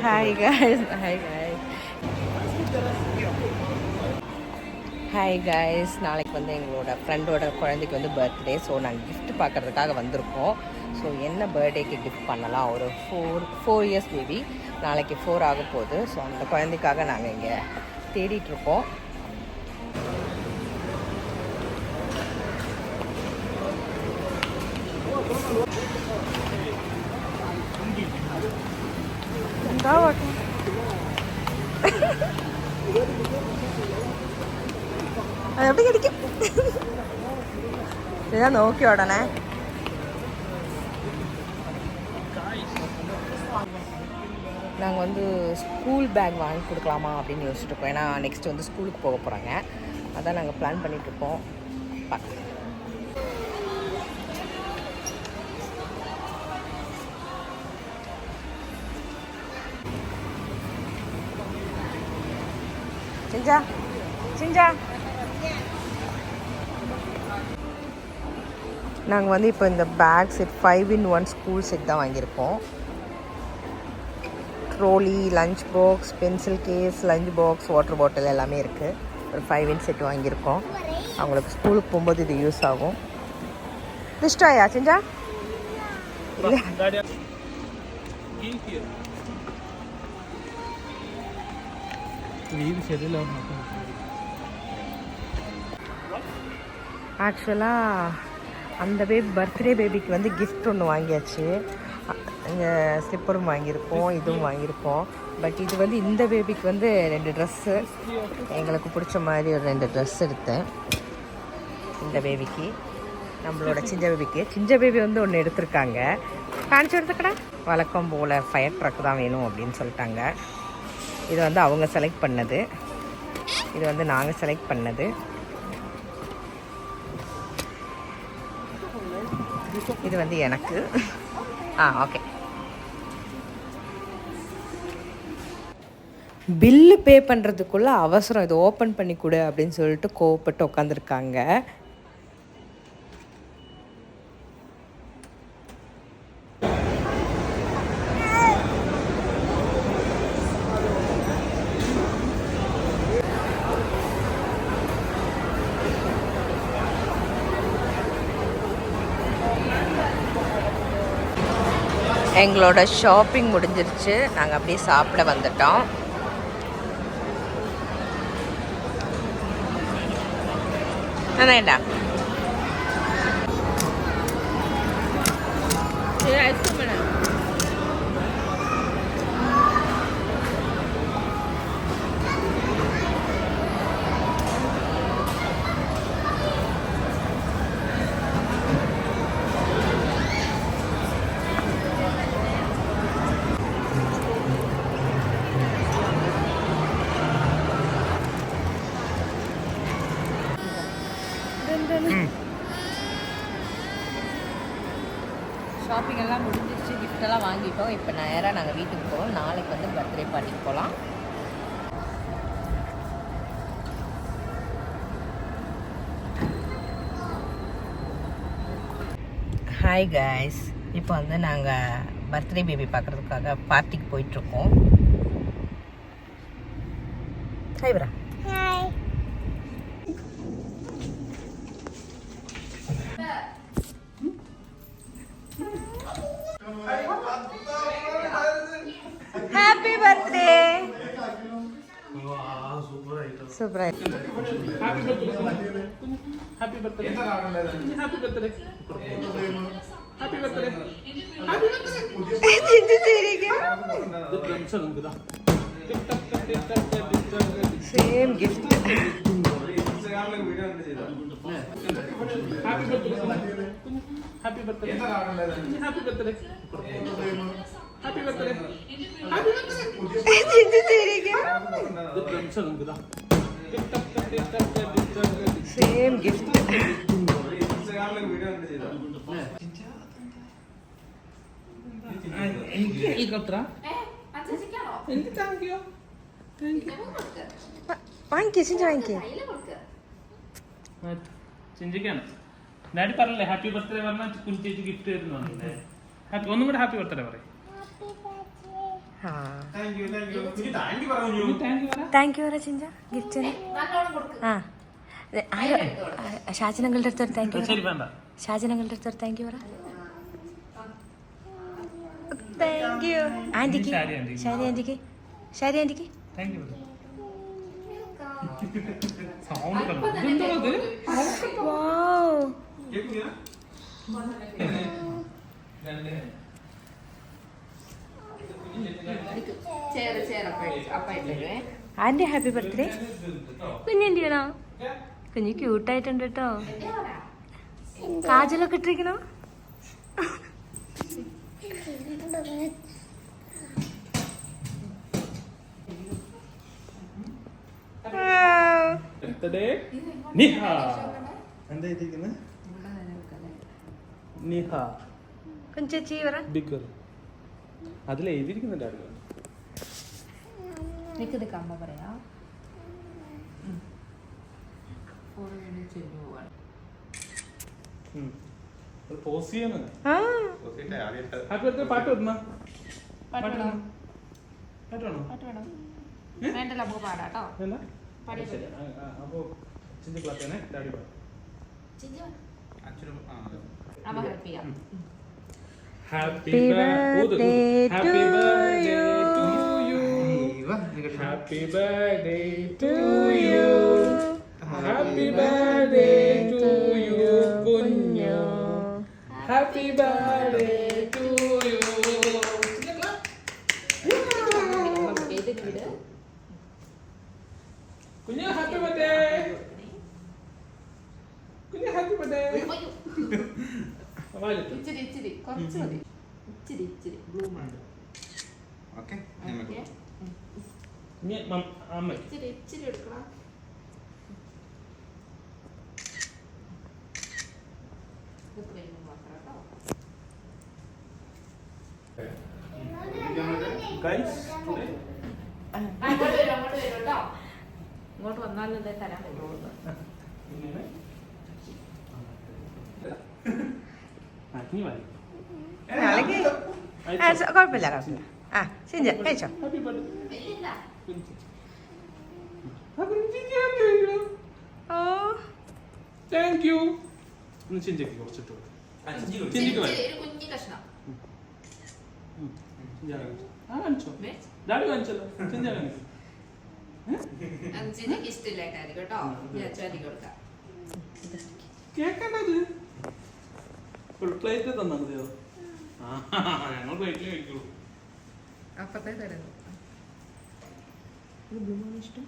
Hi guys. Hi guys. Hi guys, நாளைக்கு வந்து எங்களோட ஃப்ரெண்டோட குழந்தைக்கு வந்து பர்த்டே. ஸோ நாங்கள் கிஃப்ட் பார்க்குறதுக்காக வந்திருக்கோம். ஸோ என்ன பர்த்டேக்கு கிஃப்ட் பண்ணலாம், ஒரு ஃபோர் இயர்ஸ் பேபி, நாளைக்கு 4 ஆக போகுது. ஸோ அந்த குழந்தைக்காக நாங்கள் இங்கே தேடிட்டுருக்கோம். അത് എവിടെ കിടക്കും? ഞാൻ നോക്കി ഉടനെ நாங்கள் வந்து ஸ்கூல் பேக் வாங்கி கொடுக்கலாமா அப்படின்னு யோசிச்சுட்டு இருக்கோம். ஏன்னா நெக்ஸ்ட் வந்து ஸ்கூலுக்கு போக போகிறாங்க. அதான் நாங்கள் பிளான் பண்ணிகிட்ருக்கோம். சிஞ்சா சிஞ்சா நாங்கள் வந்து இப்போ இந்த back set 5-in-1 school set தான் வாங்கியிருக்கோம். Trolley, lunch box, pencil case, lunch box, water bottle எல்லாமே இருக்குது. ஒரு 5-in செட் வாங்கியிருக்கோம். அவங்களுக்கு ஸ்கூலுக்கு போகும்போது இது யூஸ் ஆகும். இஷ்டாயா சிஞ்சா? ஆக்சுவலாக அந்த பர்த்டே பேபிக்கு வந்து கிஃப்ட் ஒன்று வாங்கியாச்சு. இங்கே ஸ்லிப்பரும் வாங்கியிருக்கோம், இதுவும் வாங்கியிருக்கோம். பட் இது வந்து இந்த பேபிக்கு வந்து 2 ட்ரெஸ்ஸு, எங்களுக்கு பிடிச்ச மாதிரி ஒரு 2 ட்ரெஸ் எடுத்தேன். இந்த பேபிக்கு, நம்மளோட சிஞ்ச பேபி வந்து ஒன்று எடுத்திருக்காங்க. காணிச்சு எடுத்துக்கடா. வழக்கம் போல் ஃபயர் ட்ரக் தான் வேணும் அப்படின்னு சொல்லிட்டாங்க. இது வந்து அவங்க செலக்ட் பண்ணது, இது வந்து நாங்கள் செலக்ட் பண்ணது. இது வந்து எனக்கு. ஓகே. பில்லு பே பண்ணுறதுக்குள்ளே அவசரம், இது ஓப்பன் பண்ணி கொடு அப்படின்னு சொல்லிட்டு கோவப்பட்டு உட்காந்துருக்காங்க. எங்களோட ஷாப்பிங் முடிஞ்சிருச்சு. நாங்கள் அப்படியே சாப்பிட வந்துட்டோம். அதான்டா ஐஸ்கிரீம் வேணும். ஷாப்பிங் எல்லாம் முடிஞ்சிச்சு, கிஃப்டெல்லாம் வாங்கிட்டோம். இப்போ நேராக நாங்கள் வீட்டுக்கு போகிறோம். நாளைக்கு வந்து பர்த்டே பார்ட்டிக்கு போகலாம். ஹாய் கைஸ், இப்போ வந்து நாங்கள் பர்த்டே பேபி பார்க்குறதுக்காக பார்ட்டிக்கு போயிட்டுருக்கோம். Hi bro. Hi. Happy birthday. Super. Happy birthday. Happy birthday. Happy birthday. Happy birthday. Same gift. Happy birthday. Happy birthday. Happy birthday. Happy birthday. Same gift. വാങ്ങിക്കേ ചിഞ്ച വാങ്ങിക്കേ. ചിഞ്ചിക്കാണ് ഡാഡി പറഞ്ഞല്ലേ ഹാപ്പി ബർത്ത്ഡേ പറഞ്ഞാൽ കുഞ്ചേച്ചി ഗിഫ്റ്റ് തരുന്നു. ഒന്നും കൂടെ ഹാപ്പി ബർത്ത്ഡേ പറയും. ആ താങ്ക് യു താങ്ക് യു പറഞ്ഞു താങ്ക് യു പറ ചിഞ്ച ഗിഫ്റ്റിന്. ആ ഷാജനങ്ങളുടെ അടുത്തൊരു താങ്ക് യു. ശരി വേണ്ട. ഷാജനങ്ങളുടെ അടുത്തൊരു താങ്ക് യു പറ. താങ്ക് യു ആൻറ്റിക്ക്. ഷാരി ആൻറ്റിക്ക്. ഷാരി ആൻറ്റിക്ക്. Thank you. സൗണ്ട് കണ്ടോ? ഇതെന്താ ഇത്? വാവ്. Auntie happy birthday. കുഞ്ഞിൻ്റെയാണോ? കുഞ്ഞ് ക്യൂട്ടായിട്ടുണ്ട് കേട്ടോ. കാജലൊക്കെ ഇട്ടിരിക്കണോ? ബർത്ത്ഡേ നിഹ. എന്താ ഇരിക്കുന്നത്? നിഹ കുഞ്ചേച്ചി പറ. ബിഗ് അതിൽ എഴുതിയിരിക്കുന്നുണ്ടായിരുന്നു. നിനക്കിത് കമ്മ പറയാ. പോസ് ചെയ്യണം. ആ ഹാപ്പി ബർത്ത്ഡേ പാട്ട് വെക്കുന്ന പാട്ട് വേണോ? വേണ്ടല്ലോ നമുക്ക് പാടാട്ടോ. വേണ്ട? ശരി. അപ്പോ ചിഞ്ചി ക്ലാസ് ഡാഡി പാടും. Happy birthday to you. Happy birthday to you. Happy birthday to you, കുഞ്ഞു. Happy birthday to you. കുഞ്ഞു happy birthday. കുഞ്ഞു happy birthday. ഇച്ചിരി കുറച്ച് മതി. ഇച്ചിരി ബ്ലൂം ആണ്. ഓക്കേ അമ്മ ഇച്ചിരി എടുക്കണം. Guys, today അങ്ങോട്ട് വരും കേട്ടോ. ഇങ്ങോട്ട് വന്നാലും ഇതേ തരാൻ പറ്റുള്ളൂ. നീ വായി. കുഴപ്പമില്ല. ആ ചിഞ്ച കഴിച്ചോ. Happy birthday. ഇല്ല. ഓ Thank you. ഒന്ന് ചിഞ്ചിക്ക് കുറച്ചിട്ട് ചിഞ്ചിക്ക് വായി. ഒരു കുഞ്ഞി കഷ്ണം. കാണിച്ചോ? ഡാഡി കാണിച്ചല്ലോ. ചിഞ്ച കാണിച്ചു. അഞ്ചിനൊക്കെ ഇഷ്ടമില്ലായിട്ടായിരിക്കും കേട്ടോ. ഞാൻ ചാരി കൊടുക്കാം. കേക്കണ്ടത് ഫുൾ പ്ലേറ്റ് തന്നാ മതിയോ? ഞങ്ങൾ പ്ലേറ്റിൽ കഴിക്കുള്ളൂ. അപ്പത്തേ തരുന്നു. ഇഷ്ടം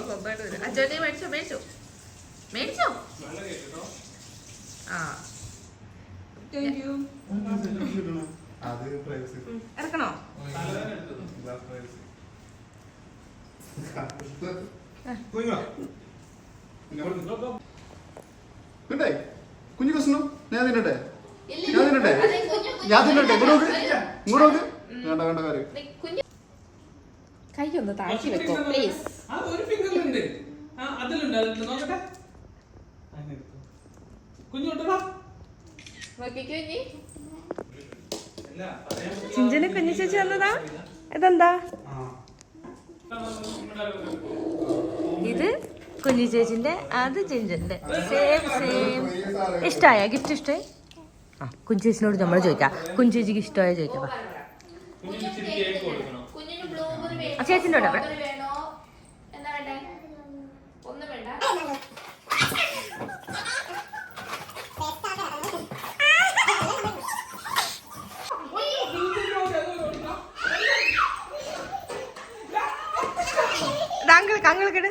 സ്വന്തമായിട്ട് വരും. അച്ഛനെ മേടിച്ചോ. ആ അത് പ്രൈവസി ഇറക്കണോ? തിന്നട്ടെ കുഞ്ഞു പ്രശ്നം ഞാൻ തിന്നട്ടെ ഇങ്ങോട്ട് വേണ്ട കാര്യം കൈ ഒന്ന് താഴ്ത്തി വെക്കോ പ്ലീസ്. ഒരു ഫിംഗറിലുണ്ട്. അതിലുണ്ട് നോക്കട്ടെ. കുഞ്ഞോട്ടോ നോക്കിക്കോ. ഇനി ചിഞ്ചന് കുഞ്ഞു ചേച്ചി വന്നതാ. ഇതെന്താ? ഇത് കുഞ്ഞു ചേച്ചിന്റെ, അത് ചിഞ്ചന്റെ. സെയിം. ഇഷ്ടായ ഗിഫ്റ്റ് ഇഷ്ടായി? ആ കുഞ്ഞു ചേച്ചിനോട് നമ്മൾ ചോദിക്കാം. കുഞ്ഞു ചേച്ചിക്ക് ഇഷ്ടമായ ചോദിക്കാം. ചേച്ചിന്റെ അവിടെ വേണോ? എന്താ വേണ്ടേ? ഒന്നും വേണ്ട. കങ്ങളിക്കട്.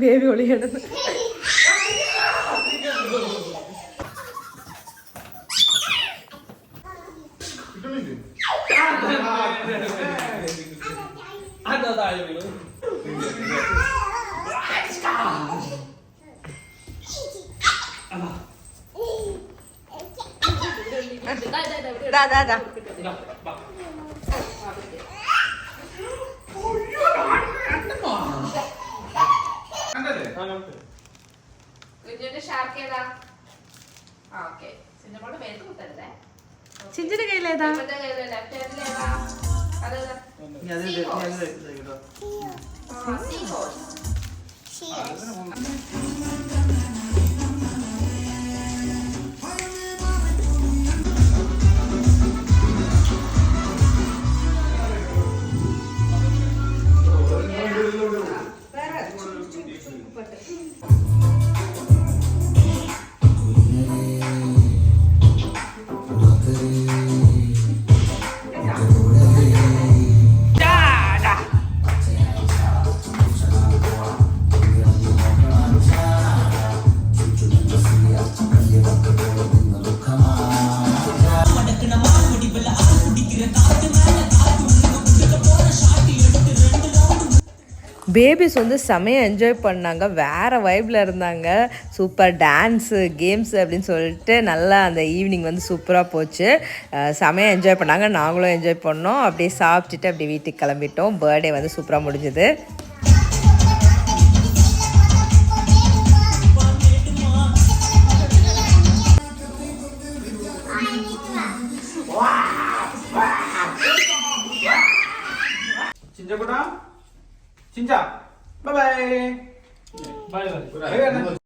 ബേബി ഒളിയണത്. ദാ, ദാ, ദാ. കുഞ്ഞിന്റെ ഷാർക്ക് ഏതാ? ആ, ഓക്കേ. സിനിമയുടെ പേര് കുത്തരുതേ. ചിഞ്ചിന്റെ കയ്യിലേതാ? ഇവന്റെ കയ്യില് left hand ല് ഏതാ? അതേതാ? ആ, seahorse. பேபிஸ் வந்து செமையாக என்ஜாய் பண்ணாங்க, வேறு வைப்பில் இருந்தாங்க. சூப்பர் டான்ஸு கேம்ஸு அப்படின்னு சொல்லிட்டு நல்லா அந்த ஈவினிங் வந்து சூப்பராக போச்சு. செமையாக என்ஜாய் பண்ணாங்க, நாங்களும் என்ஜாய் பண்ணோம். அப்படியே சாப்பிட்டுட்டு அப்படியே வீட்டுக்கு கிளம்பிட்டோம். பர்த்டே வந்து சூப்பராக முடிஞ்சுது. Cinca, bye bye. Bye bye.